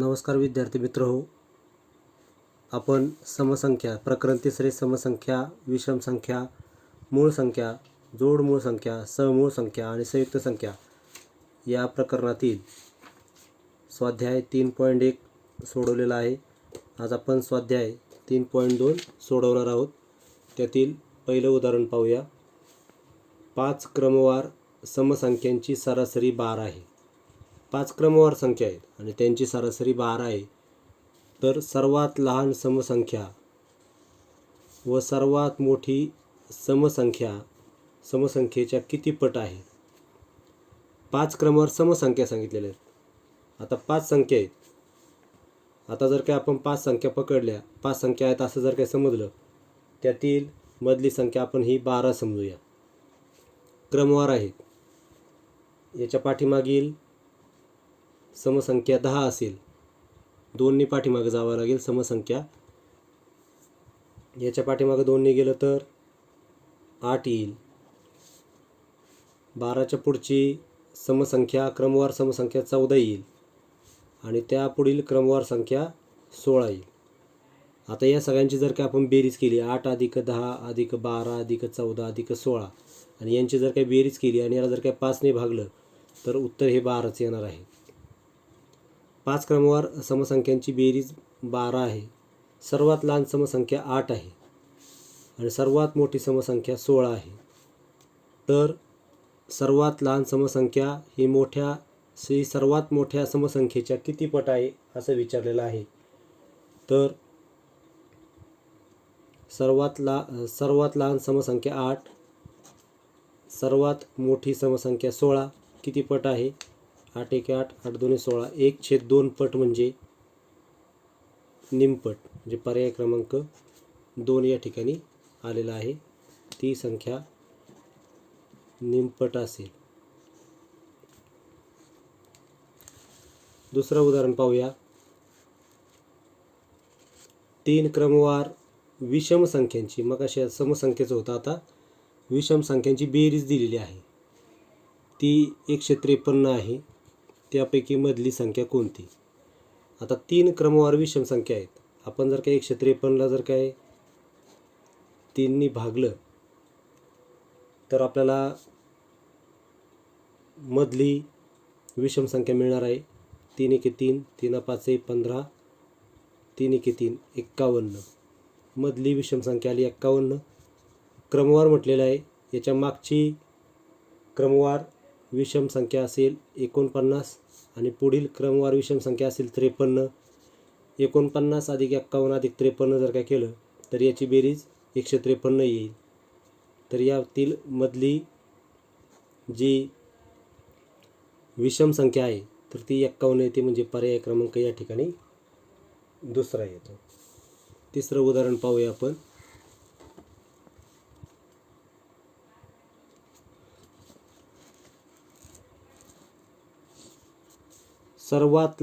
नमस्कार विद्यार्थी मित्र हो. आपण समसंख्या प्रकरण तिसरे समसंख्या, विषम संख्या, मूळ संख्या, जोड मूळ संख्या, समूळ संख्या आणि संयुक्त संख्या या प्रकरणातील स्वाध्याय 3.1 सोडवलेला आहे. आज आपण स्वाध्याय 3.2 सोडवणार आहोत. त्यातील पहिलं उदाहरण पाहूया. 5 क्रमवार समसंख्यांची सरासरी 12 आहे. 5 क्रमवार संख्या आहेत आणि त्यांची सरासरी 12 आहे. तर सर्वात लहान समसंख्या व सर्वात मोठी समसंख्येच्या किती पट आहे? 5 क्रमवार समसंख्या सांगितलेल्या आहेत. आता 5 संख्या आहेत. आता जर काय आपण 5 संख्या पकडल्या, 5 संख्या आहेत असं जर काय समजलं, त्यातील मधली संख्या आपण ही 12 समजूया. क्रमवार आहेत. याच्या पाठीमागील समसंख्या 10 असेल, 2नी पाठीमागे जावं लागेल. समसंख्या याच्या पाठीमागे 2नी गेलं तर 8 येईल. 12च्या पुढची समसंख्या क्रमवार समसंख्या 14 येईल आणि त्या पुढील क्रमवार संख्या 16 येईल. आता या सगळ्यांची जर का आपण बेरीज केली, 8 + 10 + 12 + 14 + 16 आणि यांची जर काही बेरीज केली आणि याला जर काही 5ने भागलं तर उत्तर हे 12च येणार आहे. 5 क्रमवार समसंख्यांची बेरीज 12 आहे. सर्वात लहान समसंख्या 8 आहे आणि सर्वात मोठी समसंख्या 16 आहे. तर सर्वात लहान समसंख्या ही सर्वात मोठ्या समसंख्येच्या किती पट आहे असं विचारलेलं आहे. तर सर्वात लहान समसंख्या 8, सर्वात मोठी समसंख्या 16 किती पट आहे? 8 × 1 = 8, 8 × 2 = 16. 1/2 पट म्हणजे निमपट, म्हणजे पर्याय क्रमांक 2 या ठिकाणी आलेला आहे. ती संख्या निमपट असेल. दुसरं उदाहरण पाहूया. 3 क्रमवार विषम संख्यांची, मग अशा समसंख्येचं होतं, आता विषम संख्यांची बेरीज दिलेली आहे. ती 153 आहे. त्यापैकी मधली संख्या कोणती? आता 3 क्रमवार विषम संख्या आहेत. आपण जर काही 153ला जर काय 3नी भागलं तर आपल्याला मधली विषम संख्या मिळणार आहे. 3 × 3, 3 × 5 = 15, 3 × 3 = 51. मधली विषम संख्या आली 51. क्रमवार म्हटलेलं आहे. याच्या मागची क्रमवार विषम संख्या असेल 49 आणि पुढील क्रमवार विषम संख्या असेल 53. 49 + 51 + 53 जर काय केलं तर याची बेरीज 153 येईल. तर यातील मधली जी विषम संख्या आहे तर ती 51 येते, म्हणजे पर्याय क्रमांक या ठिकाणी दुसरा येतो. तिसरं उदाहरण पाहूया आपण. सर्वात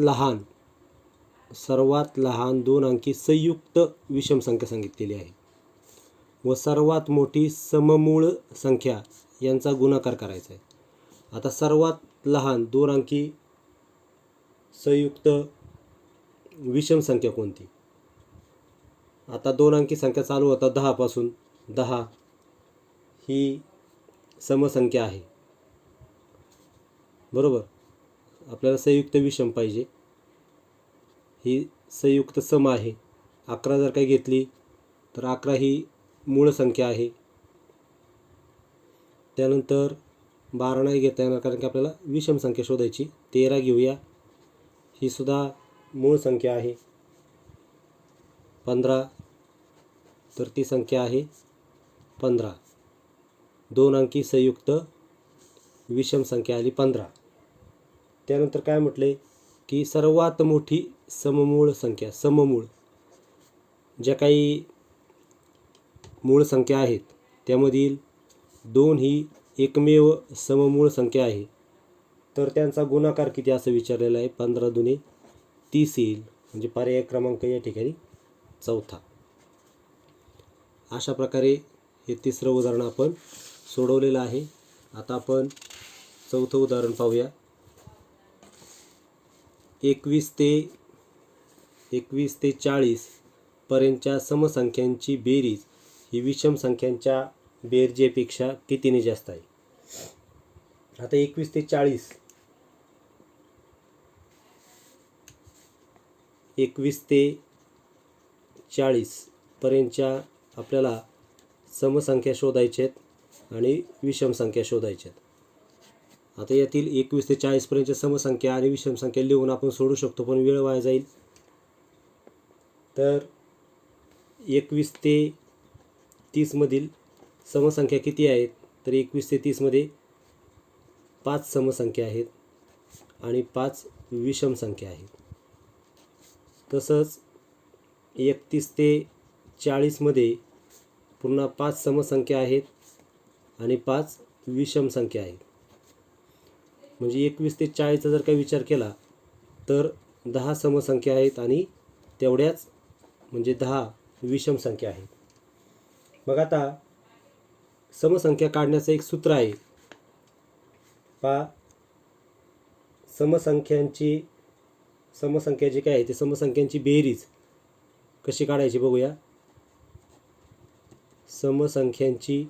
लहान 2 अंकी संयुक्त विषम संख्या सांगितलेली आहे व सर्वात मोठी सममूळ संख्या यांचा गुणाकार करायचा आहे. आता सर्वात लहान 2 अंकी संयुक्त विषम संख्या कोणती? आता 2 अंकी संख्या चालू होता 10 पासून. 10 ही समसंख्या आहे, बरोबर. आपल्याला संयुक्त विषम पाहिजे. ही संयुक्त सम आहे. 11 जर काही घेतली तर 11 ही मूळ संख्या आहे. त्यानंतर 12 नाही घेता येणार कारण की आपल्याला विषम संख्या शोधायची. 13 घेऊया, ही सुद्धा मूळ संख्या आहे. 15 तर ती संख्या आहे 15. 2 अंकी संयुक्त विषम संख्या आली 15. त्यानंतर काय म्हटले की सर्वात मोठी सममूळ संख्या, सममूळ ज्या काही मूळ संख्या आहेत त्यामधील 2 ही एकमेव सममूळ संख्या आहे. तर त्यांचा गुणाकार किती असं विचारलेलं आहे. 15 × 2 = 30 येईल, म्हणजे पर्याय क्रमांक या ठिकाणी चौथा. अशा प्रकारे हे तिसरं उदाहरण आपण सोडवलेलं आहे. आता आपण चौथं उदाहरण पाहूया. 21 ते 21 ते 40 पर्यंतच्या समसंख्यांची बेरीज ही विषम संख्यांच्या बेरजेपेक्षा कितीने जास्त आहे? आता 21 ते 40 पर्यंतच्या आपल्याला समसंख्या शोधायच्या आहेत आणि विषम संख्या शोधायच्या आहेत. आता यातील 21 ते 40 पर्यंतच्या समसंख्या आणि विषम संख्या लिहून आपण सोडू शकतो, पण वेळ वाया जाईल. तर 21 ते 30 मधील समसंख्या किती आहेत? तर 21 ते 30 मध्ये 5 समसंख्या आहेत आणि 5 विषम संख्या आहेत. तसंच 31 ते 40 मध्ये पुन्हा 5 समसंख्या आहेत आणि 5 विषम संख्या आहेत. म्हणजे 21 ते 40चा जर काही विचार केला तर 10 समसंख्या आहेत आणि तेवढ्याच म्हणजे 10 विषम संख्या आहेत. मग आता समसंख्या काढण्याचं एक सूत्र आहे. समसंख्या जी काय आहे ते समसंख्यांची बेरीज कशी काढायची बघूया. समसंख्यांची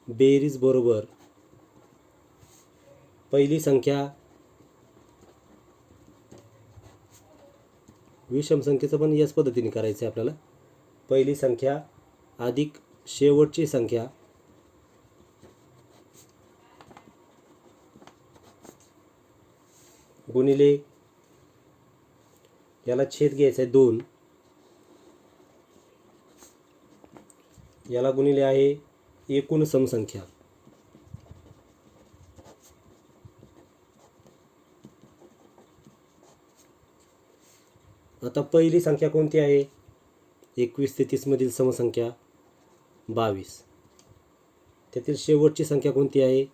बेरीज बरोबर पहिली संख्या, विषम संख्येचं पण याच पद्धतीने करायचं आहे आपल्याला. पहिली संख्या अधिक शेवटची संख्या गुणिले याला छेद घ्यायचा आहे 2, याला गुणिले आहे एकूण समसंख्या. आता पहिली संख्या कोणती आहे? 21 ते 30 मधील समसंख्या 22. त्यातील शेवटची संख्या कोणती आहे?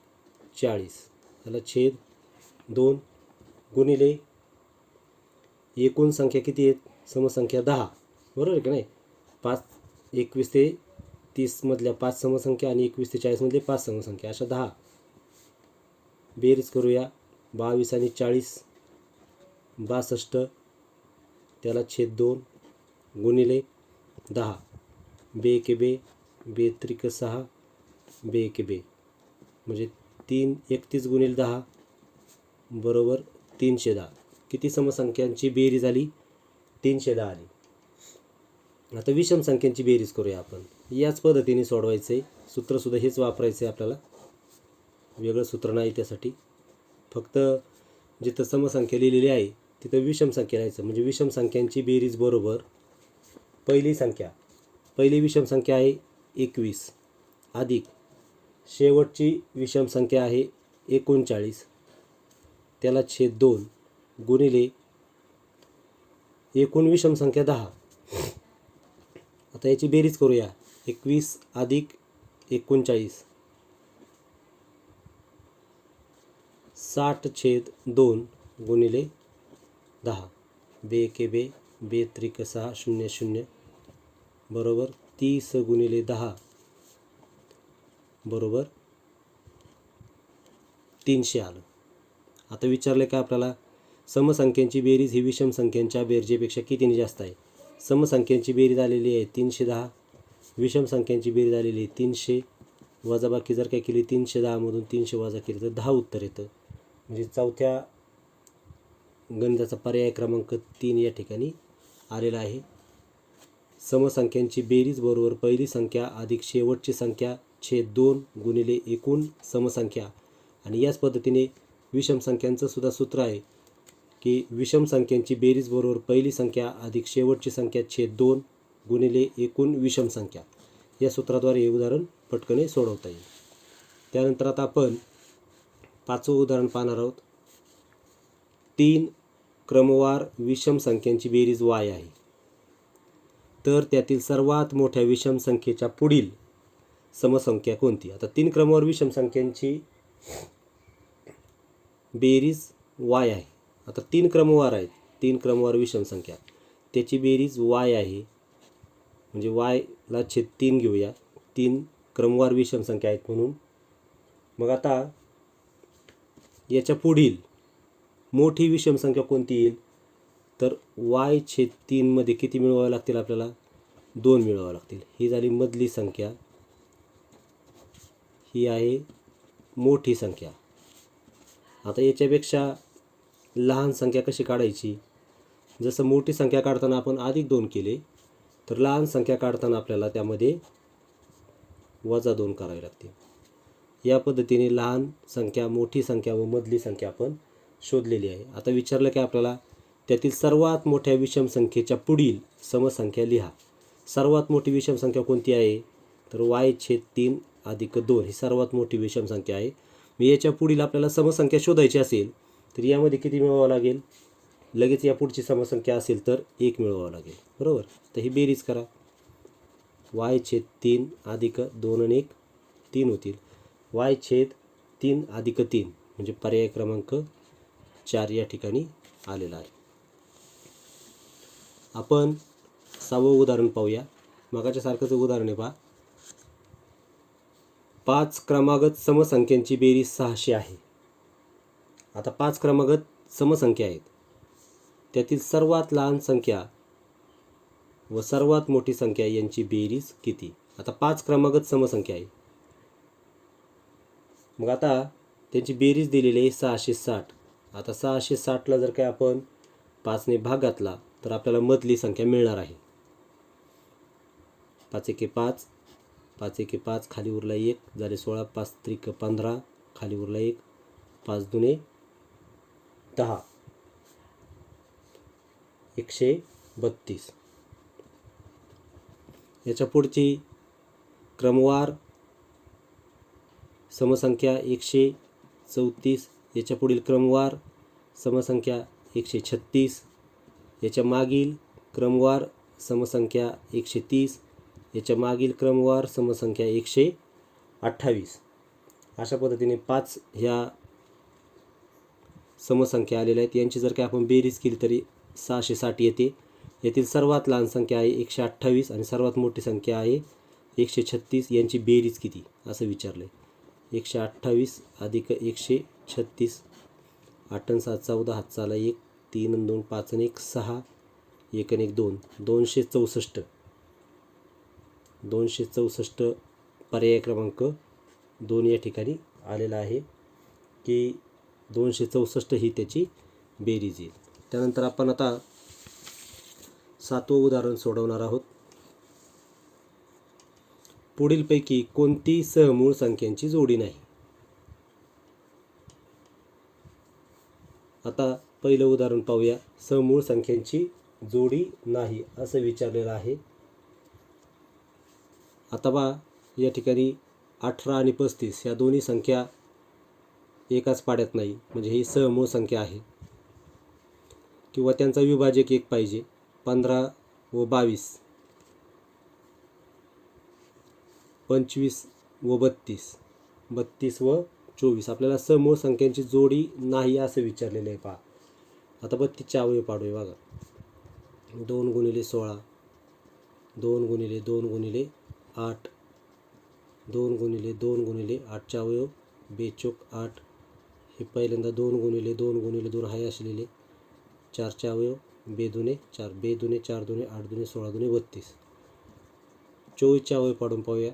40. त्याला छेद 2 गुणिले एकूण संख्या किती आहेत? समसंख्या 10. बरोबर आहे की नाही? 21 ते 30 मधल्या 5 समसंख्या आणि 21 ते 40 मधले 5 समसंख्या, अशा 10. बेरीज करूया. 22 आणि 40 62, त्याला छेद 2 गुणिले 10. बे एके बे, बे त्रिक 6, बे एके बे, म्हणजे 31 गुणिले 10 बरोबर 310. किती समसंख्यांची बेरीज आली? 310 आली. आता विषम संख्यांची बेरीज करूया आपण. याच पद्धतीने सोडवायचं आहे. सूत्रसुद्धा हेच वापरायचं आहे आपल्याला, वेगळं सूत्र नाही त्यासाठी. फक्त जिथं समसंख्या लिहिलेली आहे तिथं विषम संख्या लिहायचं. म्हणजे विषम संख्यांची बेरीज बरोबर पहिली विषम संख्या आहे 21 अधिक शेवटची विषम संख्या आहे 39, त्याला छेद 2 गुणिले एकूण विषम संख्या 10. आता याची बेरीज करूया. 21 अधिक 39 60/2 गुणिले 10. बे एके बे, बे त्रिक 6, 0 0 बरोबर 30 गुणिले 10 बरोबर 300 आलं. आता विचारलं का आपल्याला समसंख्यांची बेरीज ही विषम संख्यांच्या बेरजेपेक्षा कितीने जास्त आहे? समसंख्यांची बेरीज आलेली आहे 310, विषम संख्यांची बेरीज आलेली आहे 300. वजाबाकी जर काय केली 310 मधून 300 वजा केली तर 10 उत्तर येतं. म्हणजे चौथ्या गणिताचा पर्याय क्रमांक 3 या ठिकाणी आलेला आहे. समसंख्यांची बेरीज बरोबर पहिली संख्या अधिक शेवटची संख्या छेद 2 गुणिले एकूण समसंख्या. आणि याच पद्धतीने विषम संख्यांचं सुद्धा सूत्र आहे की विषम संख्यांची बेरीज बरोबर पहिली संख्या अधिक शेवटची संख्या छेद 2 गुणिले एकूण विषम संख्या. या सूत्राद्वारे हे उदाहरण पटकने सोडवता येईल. त्यानंतर आता आपण 5वं उदाहरण पाहणार आहोत. 3 क्रमवार विषम संख्यांची बेरीज y आहे. तर त्यातील सर्वात मोठ्या विषम संख्येच्या पुढील समसंख्या कोणती? आता 3 क्रमवार विषम संख्यांची बेरीज y आहे. आता 3 क्रमवार आहेत, 3 क्रमवार विषम संख्या, त्याची बेरीज y आहे. म्हणजे y ला छेद 3 घेऊया. 3 क्रमवार विषम संख्या आहेत म्हणून. मग आता याच्या पुढील मोठी विषम संख्या कोणती येईल? तर y/3 मध्ये किती मिळवावे लागतील आपल्याला? 2 मिळवावे लागतील. ही झाली मधली संख्या, ही आहे मोठी संख्या. आता याच्यापेक्षा लहान संख्या कशी काढायची? जसं मोठी संख्या काढताना आपण +2 केले, तर लहान संख्या काढताना आपल्याला त्यामध्ये -2 करावे लागतील. या पद्धतीने लहान संख्या, मोठी संख्या व मधली संख्या आपण शोधलेली आहे. आता विचारलं की आपल्याला त्यातील सर्वात मोठ्या विषम संख्येच्या पुढील समसंख्या लिहा. सर्वात मोठी विषम संख्या कोणती आहे? तर y/3 + 2 ही सर्वात मोठी विषम संख्या आहे. मी याच्या पुढील आपल्याला समसंख्या शोधायची असेल तर यामध्ये किती मिळवावं लागेल? लगेच या पुढची समसंख्या असेल तर 1 मिळवावं लागेल, बरोबर. तर ही बेरीज करा. y/3 + 2 आणि 1 3 होतील. y/3 + 3 म्हणजे पर्याय क्रमांक 4 या ठिकाणी आलेला आहे. आपण 6वं उदाहरण पाहूया. मगाच्या सारखंच उदाहरण आहे पहा. 5 क्रमागत समसंख्यांची बेरीज 600 आहे. आता 5 क्रमागत समसंख्या आहेत, त्यातील सर्वात लहान संख्या व सर्वात मोठी संख्या यांची बेरीज किती? आता 5 क्रमागत समसंख्या आहे, मग आता त्यांची बेरीज दिलेली आहे 660. आता 660ला जर काय आपण 5ने भाग घातला तर आपल्याला मधली संख्या मिळणार आहे. 5 × 5, 5 × 5 खाली उरला 1 झाले 16, 5 × 15 खाली उरला 1, 5 × 2 = 10, 132. याच्या पुढची क्रमवार समसंख्या 134. याच्या पुढील क्रमवार समसंख्या 136. याच्या मागील क्रमवार समसंख्या 130. याच्या मागील क्रमवार समसंख्या 128. अशा पद्धतीने 5 ह्या समसंख्या आलेल्या आहेत. यांची जर काय आपण बेरीज केली तरी 660 येते. यातील सर्वात लहान संख्या आहे 128 आणि सर्वात मोठी संख्या आहे 136. यांची बेरीज किती असं विचारलं आहे. 128 + 136, 8 × 7 = 14, हात चाला 1, 3 × 2 = 5 आणि 1 = 6, 1 आणि 1 = 2, 264. 264 पर्याय क्रमांक 2 या ठिकाणी आलेला आहे की 264 ही त्याची बेरीज येईल. त्यानंतर आपण आता 7वं उदाहरण सोडवणार आहोत. पुढीलपैकी कोणती सहमूळ संख्यांची जोडी नाही? आता पहिलं उदाहरण पाहूया. सहमूळ संख्यांची जोडी नाही असं विचारलेलं आहे. आता बा या ठिकाणी 18 आणि 35 या दोन्ही संख्या एकाच पाड्यात नाही, म्हणजे ही सहमूळ संख्या आहे किंवा त्यांचा विभाजक 1 पाहिजे. 15 व 22, 25 व 32, 32 व 24 आपल्याला समूळ संख्यांची जोडी नाही असं विचारलेलं आहे पहा. आता 32चे अवयव पाडूया बघा. 2 × 16, 2 × 2 × 8, 2 × 2 × 8चे अवयव 2 × 8. हे पहिल्यांदा 2 × 2 × 2 आहे असलेले 4चे अवयव 2 × 4, 2 × 4, 2 × 8, 2 × 16, 2 × 32. 24चे अवयव पाडून पाहूया.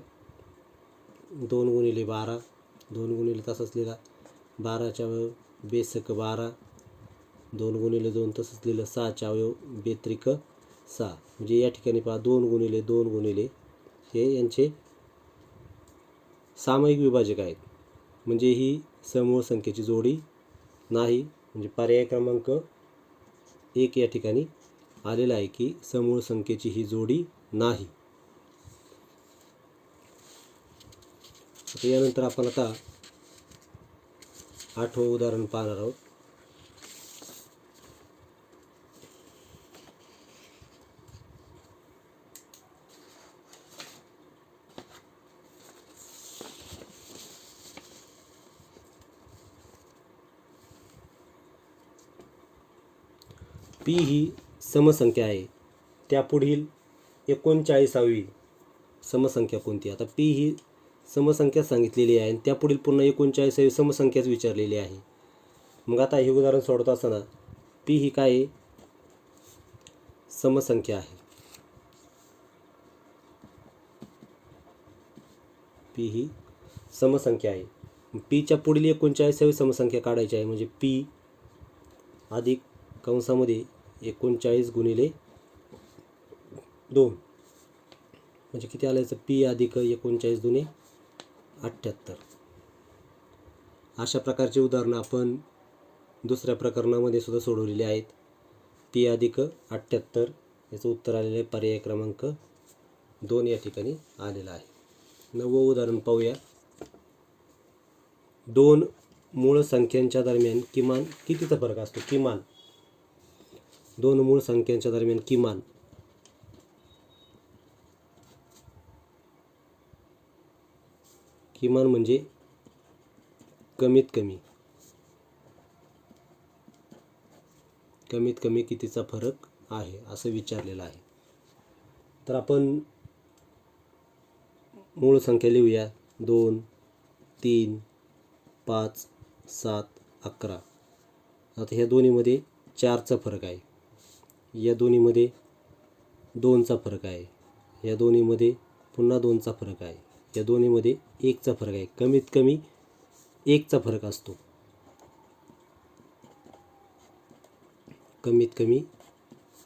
2 × 12, 2 × तसंच लिहिला 12चे अवयव 2 × 12, 2 × 2 तसंच लिहिलं 6चे अवयव 2 × 6. म्हणजे या ठिकाणी पहा 2 × 2 × हे यांचे सामायिक विभाजक आहेत, म्हणजे ही समूळ संख्येची जोडी नाही. म्हणजे पर्याय क्रमांक 1 या ठिकाणी आलेला आहे की समूळ संख्येची ही जोडी नाही. यानंतर आपण आता 8वं उदाहरण पाहणार आहोत. पी ही समसंख्या आहे, त्यापुढील 39वी समसंख्या कोणती? आता पी ही समसंख्या सांगितलेली आहे आणि त्यापुढील पुन्हा 39वी समसंख्याच विचारलेली आहे. मग आता हे उदाहरण सोडवत असताना पी ही काय आहे? समसंख्या आहे. पी ही समसंख्या आहे. पीच्या पुढील 39वी समसंख्या काढायची आहे. म्हणजे पी अधिक कंसामध्ये 39 गुणिले 2 म्हणजे किती आलं याचं? पी अधिक 39 दुने 78. अशा प्रकारची उदाहरणं आपण दुसऱ्या प्रकरणामध्ये सुद्धा सोडवलेली आहेत. पी अधिक 78 याचं उत्तर आलेलं आहे पर्याय क्रमांक 2 या ठिकाणी आलेलं आहे. 9वं उदाहरण पाहूया. 2 मूळ संख्यांच्या दरम्यान किमान कितीचा फरक असतो? किमान 2 मूळ संख्यांच्या दरम्यान किमान म्हणजे कमीत कमी कितीचा फरक आहे असं विचारलेलं आहे. तर आपण मूळ संख्या लिहूया. 2, 3, 5, 7, 11. आता ह्या दोन्हीमध्ये 4चा फरक आहे, या दोन्हीमध्ये 2चा फरक आहे, या दोन्हीमध्ये पुन्हा 2चा फरक आहे, या दोन्हीमध्ये 1चा फरक आहे. कमीत कमी 1चा फरक असतो. कमीत कमी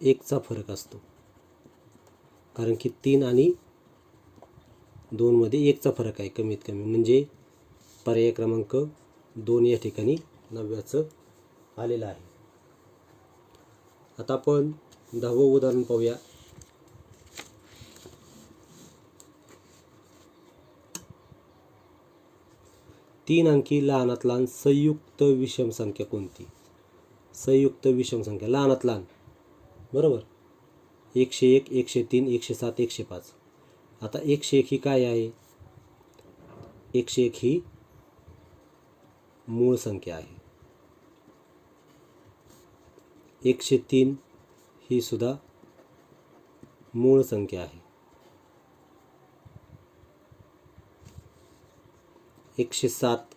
1चा फरक असतो, कारण की 3 आणि 2 मध्ये 1चा फरक आहे कमीत कमी. म्हणजे पर्याय क्रमांक 2 या ठिकाणी 9व्याचं आलेलं आहे. आता आपण 10वं उदाहरण पाहूया. तीन अंकी लहानात लहान संयुक्त विषम संख्या कोणती? संयुक्त विषम संख्या लहानात लहान, बरोबर. 101, 103, 107, 105. आता 101 ही काय आहे? 101 ही मूळ संख्या आहे. 103 ही सुद्धा मूळ संख्या आहे. 107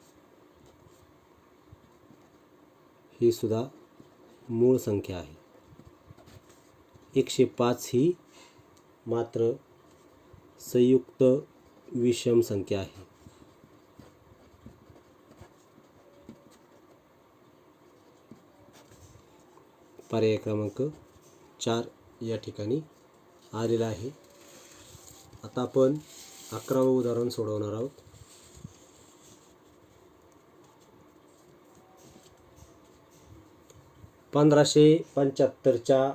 ही सुद्धा मूळ संख्या आहे. 105 ही मात्र संयुक्त विषम संख्या आहे. पर्याय क्रमांक 4 या ठिकाणी आलेला आहे. आता आपण 11वं उदाहरण सोडवणार आहोत. पंधराशे 1575च्या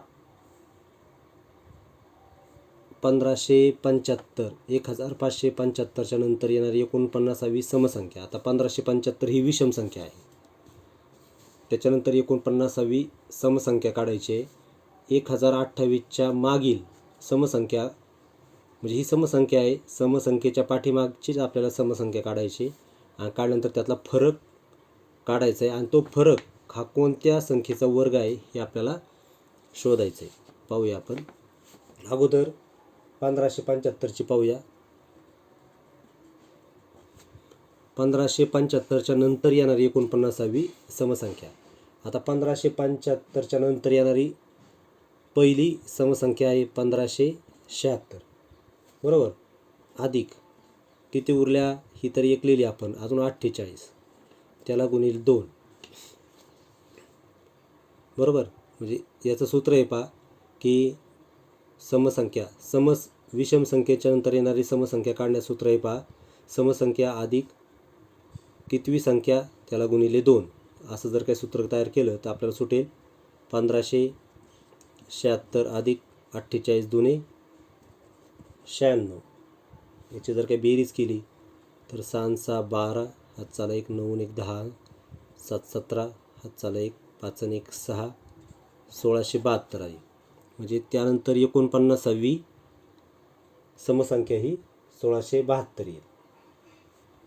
नंतर येणारी 49वी समसंख्या. आता 1575 ही विषम संख्या आहे. त्याच्यानंतर 49वी समसंख्या काढायची आहे. 1028च्या मागील समसंख्या, म्हणजे ही समसंख्या आहे, समसंख्येच्या पाठीमागचीच आपल्याला समसंख्या काढायची आणि काढल्यानंतर त्यातला फरक काढायचा आहे आणि तो फरक हा कोणत्या संख्येचा वर्ग आहे हे आपल्याला शोधायचं आहे. पाहूया आपण. अगोदर 1575ची पाहूया. 1575च्या नंतर येणारी 49वी समसंख्या. आता 1575च्या नंतर येणारी पहिली समसंख्या आहे 1576, बरोबर. अधिक किती उरल्या? ही तर एक लिहिली आपण, अजून 48, त्याला गुणिले 2, बरोबर. म्हणजे याचं सूत्र आहे पहा की समसंख्या विषम संख्येच्या नंतर येणारी समसंख्या काढण्याचं सूत्र आहे पहा. समसंख्या अधिक कितवी संख्या त्याला गुणिले 2, असं जर काही सूत्र तयार केलं तर आपल्याला सुटेल 1576 अधिक 48 दुने 96. याची जर काही बेरीज केली तर 6 6 12, हात चाला 1, 9 1 10, 7 17, हात चाला 1, 5 1 6, 1672 आहे. म्हणजे त्यानंतर 49वी समसंख्या ही 1672 येईल.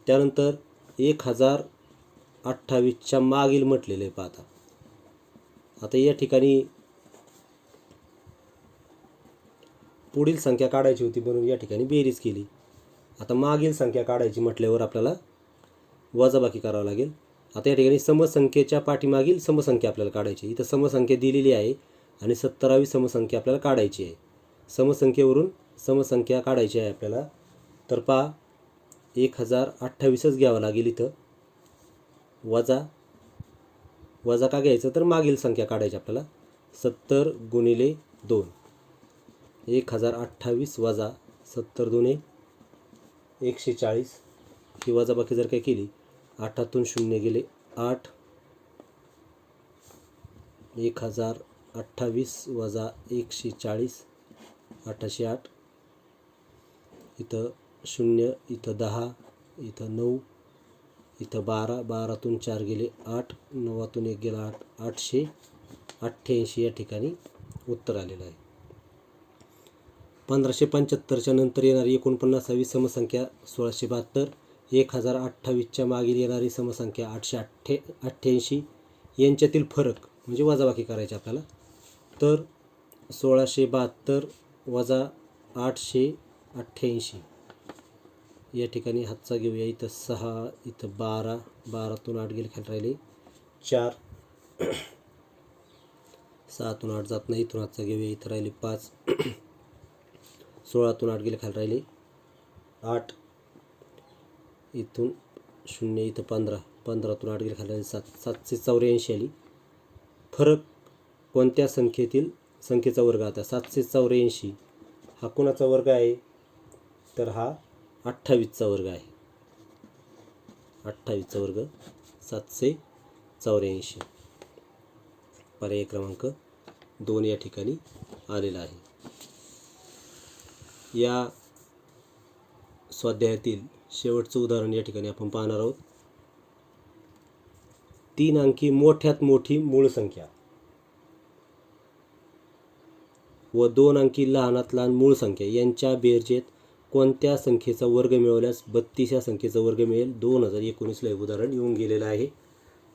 त्यानंतर 1028च्या मागील म्हटलेलं आहे पाहता. आता या ठिकाणी पुढील संख्या काढायची होती म्हणून या ठिकाणी बेरीज केली. आता मागील संख्या काढायची म्हटल्यावर आपल्याला वजाबाकी करावं लागेल. आता या ठिकाणी समसंख्येच्या पाठीमागील समसंख्या आपल्याला काढायची. इथं समसंख्या दिलेली आहे आणि 70वी समसंख्या आपल्याला काढायची आहे. समसंख्येवरून समसंख्या काढायची आहे आपल्याला. तर पहा 1028च घ्यावं लागेल इथं. वजा का घ्यायचं तर मागील संख्या काढायची आपल्याला. 70 गुणिले 2, 1028 वजा 70 दुणे 140. ही वजाबाकी जर काही केली, 8तून 0 गेले 8, 1028 वजा 140, 808. इथं 0, इथं 10, इथं 9, इथं 12, 12तून 4 गेले 8, 9तून 1 गेला 8, 888 या ठिकाणी उत्तर आलेलं आहे. 1575च्या नंतर येणारी 49वी समसंख्या 1672. 1028च्या मागील येणारी समसंख्या 888. यांच्यातील फरक म्हणजे वजाबाकी करायची आपल्याला. तर 1672 वजा 888 या ठिकाणी हातचा घेऊया. इथं 6, इथं 12, 12तून 8 गेले खाली राहिले 4, 6तून 8 जात नाही. इथून हातचा घेऊया. इथं राहिले 5, 16तून 8 गेले खाली राहिले 8, इथून 0, इथं 15, 15तून 8 गेले खाली राहिले 7, 784 आली. फरक कोणत्या संख्येचा वर्ग? आता 784 हा कोणाचा वर्ग आहे? तर हा 28चा वर्ग आहे. 28चा वर्ग 784. पर्याय क्रमांक 2 या ठिकाणी आलेला आहे. या स्वाध्यायातील शेवटचं उदाहरण या ठिकाणी आपण पाहणार आहोत. 3 अंकी मोठ्यात मोठी मूळ संख्या व 2 अंकी लहानात लहान मूळ संख्या यांच्या बेरजेत कोणत्या संख्येचा वर्ग मिळवल्यास 32 या संख्येचा वर्ग मिळेल? 2019ला हे उदाहरण येऊन गेलेलं आहे.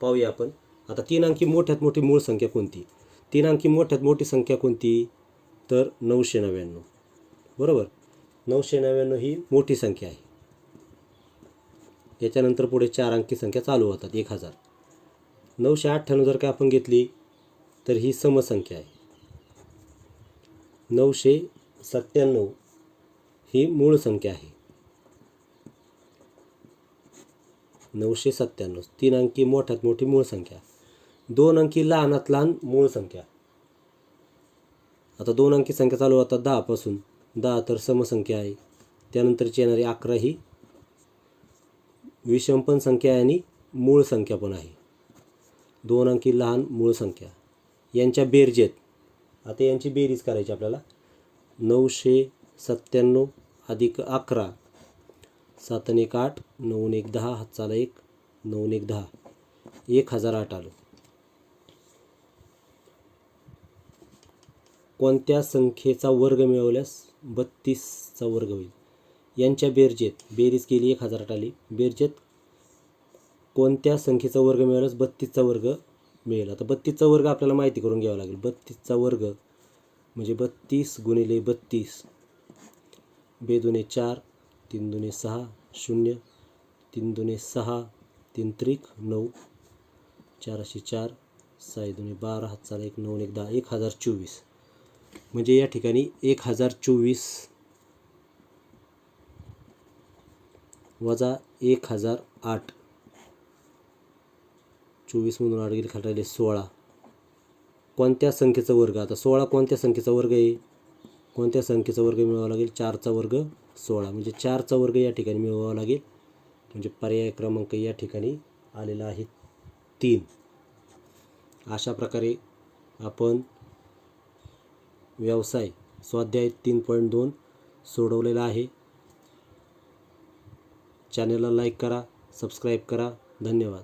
पाहूया आपण. आता 3 अंकी मोठ्यात मोठी मूळ संख्या कोणती? 3 अंकी मोठ्यात मोठी संख्या कोणती? तर 999. बरोबर, 999 ही मोठी संख्या आहे. याच्यानंतर पुढे 4 अंकी संख्या चालू होतात 1000. 998 जर का आपण घेतली तर ही समसंख्या आहे. 997 ही मूळ संख्या आहे. 997 3 अंकी मोठ्यात मोठी मूळ संख्या. 2 अंकी लहानात लहान मूळ संख्या. आता 2 अंकी संख्या चालू होतात 10 पासून. 10 तर समसंख्या आहे. त्यानंतरची येणारी 11 ही विषम पण संख्या आहे आणि मूळ संख्या पण आहे. 2 अंकी लहान मूळ संख्या यांच्या बेरजेत. आता यांची बेरीज करायची आपल्याला. 997 अधिक 11, 7 आणि 1 8, 9 आणि 1 10, हातचाला 1, 9 आणि 1 10, 1008 आलं. कोणत्या संख्येचा वर्ग मिळवल्यास 32चा वर्ग होईल? यांच्या बेरजेत बेरीज केली 1008 आली. बेरजेत कोणत्या संख्येचा वर्ग मिळवल्यास 32चा वर्ग मिळेल? आता 32चा वर्ग आपल्याला माहिती करून घ्यावा लागेल. 32चा वर्ग म्हणजे 32 गुणिले 32. 2 दुणे 4, 3 दुणे 6, 0, 3 दुणे 6, 3 त्रिक 9, 4 अशी 4, 6 दुणे 12, हातचाला 1, 9 1 10, 1024. म्हणजे या ठिकाणी 1024 वजा 1008. 24मधून 8 गेले खाली राहिले 16. कोणत्या संख्येचा वर्ग? आता 16 कोणत्या संख्येचा वर्ग आहे? कोणत्या संख्येचा वर्ग मिळवावा लागेल? 4चा वर्ग 16. म्हणजे 4चा वर्ग या ठिकाणी मिळवावा लागेल. म्हणजे पर्याय क्रमांक या ठिकाणी आलेला आहे 3. अशा प्रकारे आपण व्यवसाय स्वाध्याय 3.2 सोडवलेला आहे. चॅनलला लाईक करा, सबस्क्राईब करा. धन्यवाद.